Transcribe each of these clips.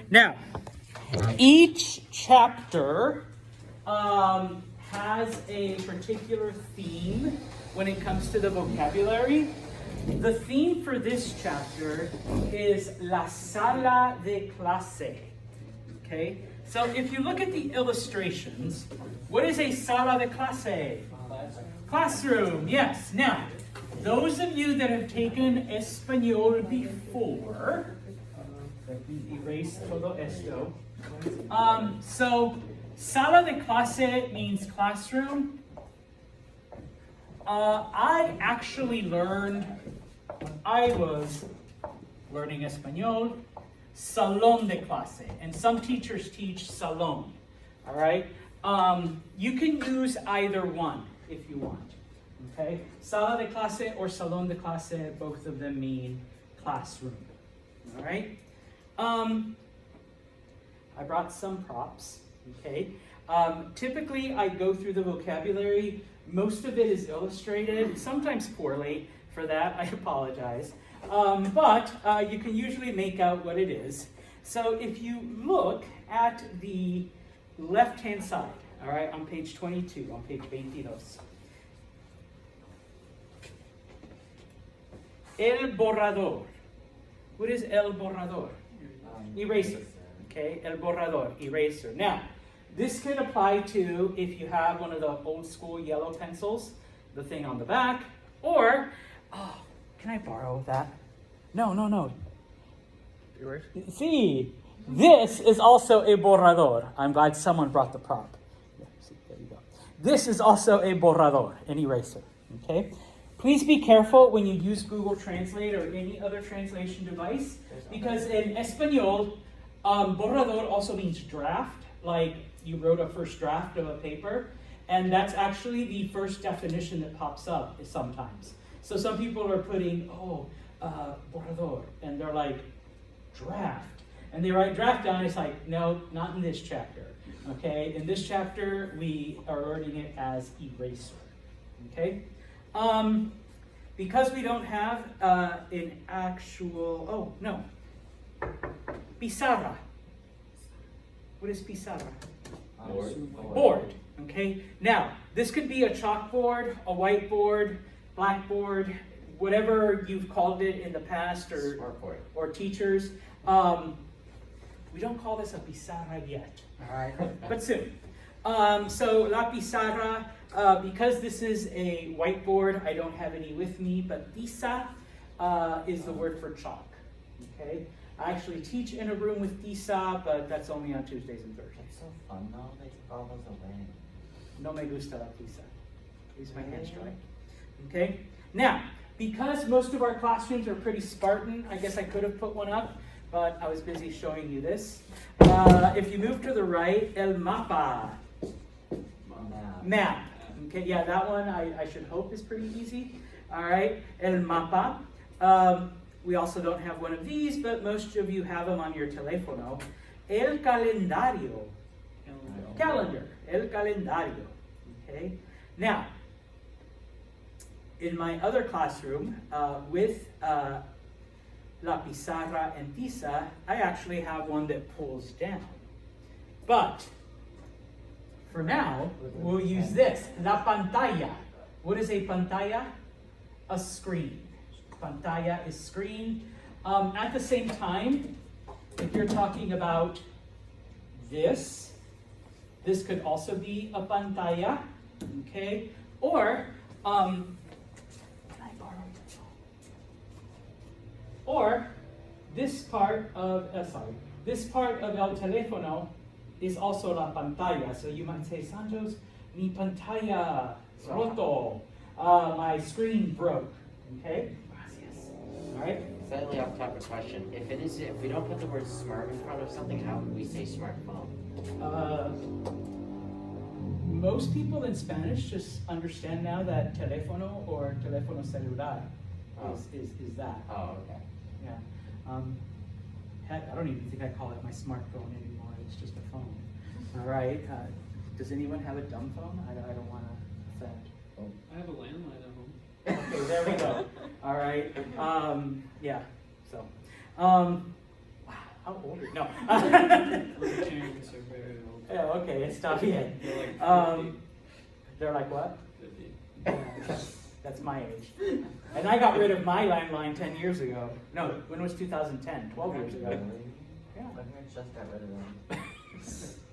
Now, each chapter has a particular theme when it comes to the vocabulary. The theme for this chapter is La Sala de Clase. Okay? So if you look at the illustrations, what is a Sala de Clase? Classroom, yes. Now, those of you that have taken Español before, let me erase todo esto. So, Sala de Clase means classroom. I actually learned, when I was learning Español, Salón de Clase. And some teachers teach Salón, all right? You can use either one if you want, okay? Sala de Clase or Salón de Clase, both of them mean classroom, all right? I brought some props, okay? Typically, I go through the vocabulary. Most of it is illustrated, sometimes poorly. For that, I apologize. But you can usually make out what it is. So if you look at the left-hand side, all right, on page 22, on page 22. El borrador. What is el borrador? Eraser. Okay, el borrador, eraser. Now, this could apply to if you have one of the old school yellow pencils, the thing on the back, or, oh, can I borrow that? No. See, this is also a borrador. I'm glad someone brought the prop. Yeah, see, there you go. This is also a borrador, an eraser, okay? Please be careful when you use Google Translate or any other translation device, because in Espanol, borrador also means draft, like you wrote a first draft of a paper, and that's actually the first definition that pops up sometimes. So some people are putting, borrador, and they're like, draft. And they write draft down, it's like, no, not in this chapter, okay? In this chapter, we are learning it as eraser, okay? Because we don't have an actual, pizarra. What is pizarra? Board, okay? Now, this could be a chalkboard, a whiteboard, blackboard, whatever you've called it in the past, or teachers. We don't call this a pizarra yet, all right? But soon. So la pizarra, because this is a whiteboard, I don't have any with me, but tiza is the word for chalk, okay? I actually teach in a room with tiza, but that's only on Tuesdays and Thursdays. It's so fun though, they took all those away. No me gusta la tiza. Use my hand strike. Okay? Now, because most of our classrooms are pretty Spartan, I guess I could have put one up, but I was busy showing you this. If you move to the right, el mapa. Map. Okay, yeah, that one I should hope is pretty easy. All right, el mapa. We also don't have one of these, but most of you have them on your teléfono. El calendario. Calendar. El calendario. Okay. Now, in my other classroom, with la pizarra and tiza, I actually have one that pulls down. But for now, we'll use this, la pantalla. What is a pantalla? A screen. Pantalla is screen. At the same time, if you're talking about this could also be a pantalla, okay? Or, can I borrow your phone? Or, this part of el teléfono is also la pantalla. So you might say, Santos, mi pantalla roto. My screen broke, okay? All right. Slightly off topic question. If we don't put the word smart in front of something, how would we say smartphone? Most people in Spanish just understand now that teléfono or teléfono celular is that. Oh, okay. Yeah. Heck, I don't even think I call it my smartphone anymore. It's just a phone. All right. Does anyone have a dumb phone? I don't want to offend. I have a landline at home. Okay, there we go. All right. Yeah. So, wow. How old are you? No. Libertarians are very old. Yeah, okay, está bien. They're like 50. They're like what? 50. That's my age. And I got rid of my landline 10 years ago. No, when was 2010? 12 years ago. Yeah. My parents just got rid of them. I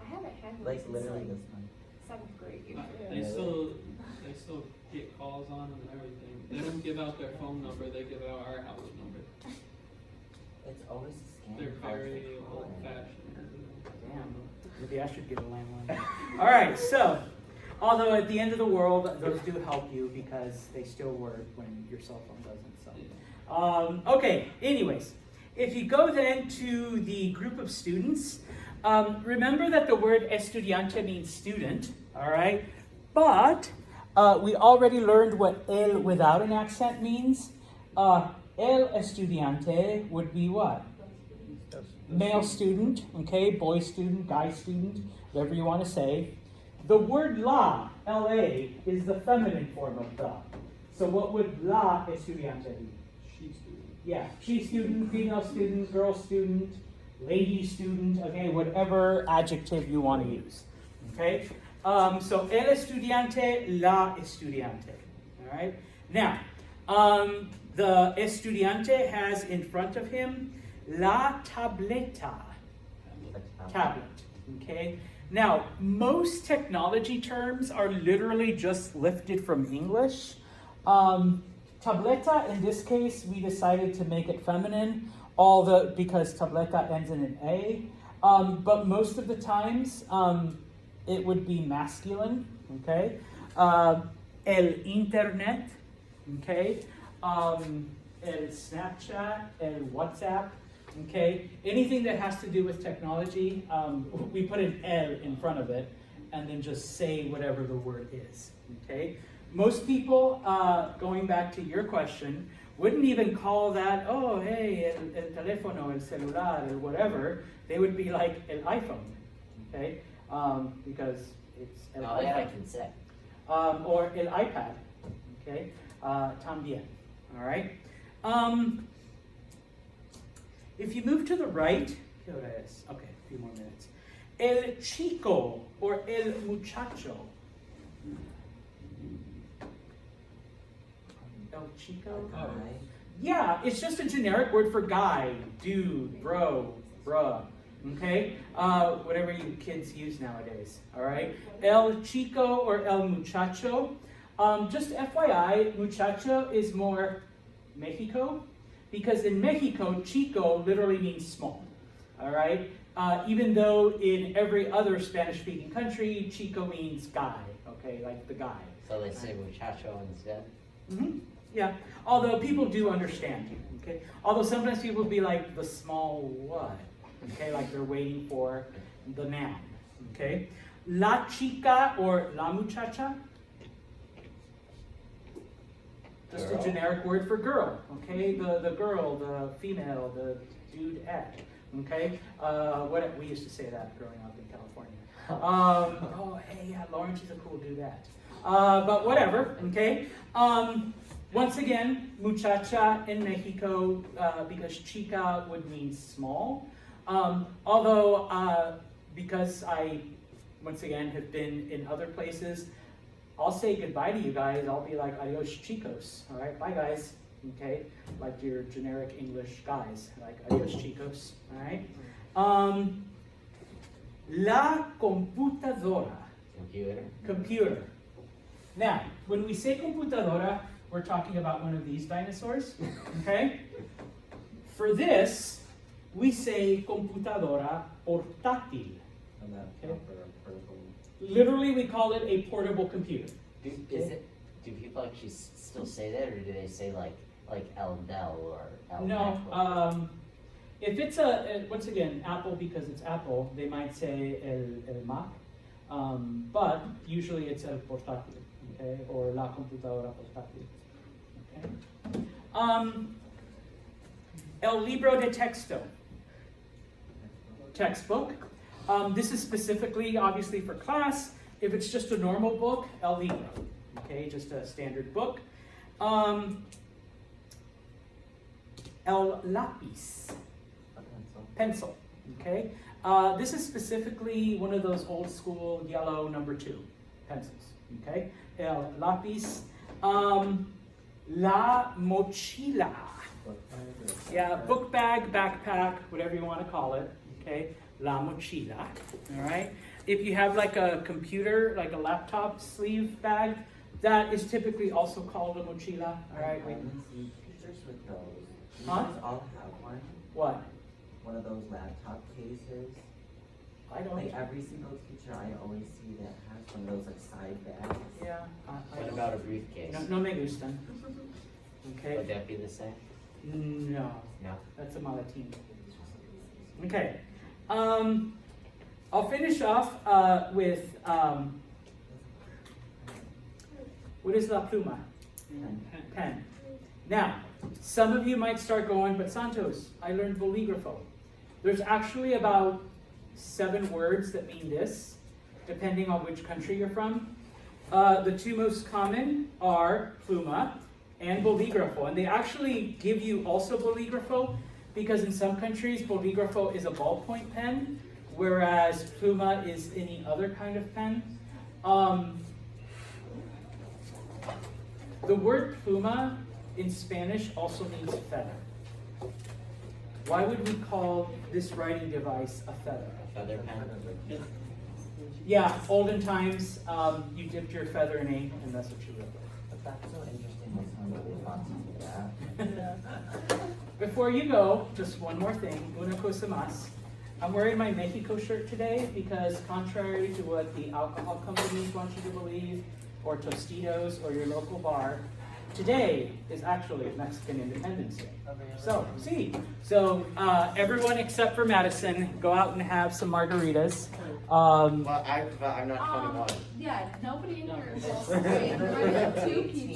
haven't had one Like since literally like this month. 7th grade. They still get calls on them and everything. They don't give out their phone number, they give out our house number. It's always a scam. They're calls very they call old in. fashioned. Damn. Maybe I should get a landline. All right, so, although at the end of the world, those do help you because they still work when your cell phone doesn't. So, okay, anyways, if you go then to the group of students, remember that the word estudiante means student, all right? But we already learned what el without an accent means. El estudiante would be what? Male student, okay, boy student, guy student, whatever you want to say. The word la, L-A, is the feminine form of the. So what would la estudiante be? She student. Yeah, she student, female student, girl student, lady student, okay, whatever adjective you want to use, okay? So el estudiante, la estudiante, all right? Now, the estudiante has in front of him la tableta, tablet, okay? Now, most technology terms are literally just lifted from English. Tableta, in this case, we decided to make it feminine, because tableta ends in an A. But most of the times, it would be masculine, okay? El internet, okay? El Snapchat, el WhatsApp, okay? Anything that has to do with technology, we put an L in front of it and then just say whatever the word is, okay? Most people, going back to your question, wouldn't even call that, oh, hey, el teléfono, el celular, el whatever. They would be like el iPhone, okay? Because it's el Oh, yeah, I iPhone. can say. Or el iPad, okay? También, all right? If you move to the right, ¿qué hora es? Okay, a few more minutes. El chico, or el muchacho. El chico? Guy. Yeah, it's just a generic word for guy, dude, bro, bruh, okay? Whatever you kids use nowadays, all right? El chico or el muchacho. Just FYI, muchacho is more Mexico, because in Mexico, chico literally means small, all right? Even though in every other Spanish-speaking country, chico means guy, okay, like the guy. So they say muchacho instead? Mm-hmm. Yeah, although people do understand you, okay? Although sometimes people be like, the small what? Okay, like they're waiting for the noun, okay? La chica or la muchacha, just a Girl. generic word for girl, okay? The girl, the female, the dude-ette, okay? What we used to say that growing up in California. Oh, hey, yeah, Lauren, she's a cool dude-ette. But whatever, okay? Once again, muchacha in Mexico, because chica would mean small. Although, because I, once again, have been in other places, I'll say goodbye to you guys. I'll be like, adios chicos, all right? Bye, guys, okay? Like your generic English guys, like adios chicos, all right? La computadora, computer. Now, when we say computadora, we're talking about one of these dinosaurs, okay? For this, we say computadora portátil. And that Okay. for vertical. Literally, we call it a portable computer. Do people actually still say that, or do they say like El Del or El No, MacBook? if it's once again, Apple, because it's Apple, they might say el Mac, but usually it's el portátil, okay, or la computadora portátil, okay. El libro de texto, textbook. This is specifically, obviously, for class. If it's just a normal book, el libro, okay, just a standard book. El lápiz. A pencil. pencil. Okay, this is specifically one of those old school yellow number 2 pencils. Okay, el lápiz, la mochila. Yeah, book bag, backpack, whatever you want to call it. Okay, la mochila. All right. If you have like a computer, like a laptop sleeve bag, that is typically also called a mochila. All right. I see pictures with those. You Huh? guys all have one? What? One of those laptop cases? I don't. Like every single teacher I always see that has one of those like side bags. Yeah. What about a briefcase? No me gustan. Okay. Would that be the same? No, No. that's a malatin. Okay. I'll finish off with what is la pluma? Pen. Now, some of you might start going, but Santos, I learned bolígrafo. There's actually about 7 words that mean this, depending on which country you're from. The 2 most common are pluma and bolígrafo, and they actually give you also bolígrafo because in some countries bolígrafo is a ballpoint pen, whereas pluma is any other kind of pen. The word pluma in Spanish also means feather. Why would we call this writing device a feather? Feather pen? Yeah, olden times, you dipped your feather in ink and that's what you wrote. But that's so interesting that somebody wants to do that. Before you go, just one more thing, una cosa más. I'm wearing my Mexico shirt today because contrary to what the alcohol companies want you to believe, or Tostitos, or your local bar, today is actually Mexican Independence Day. So, everyone except for Madison, go out and have some margaritas. Well, I'm not 21. Yeah, nobody in No. here is. I have 2 people.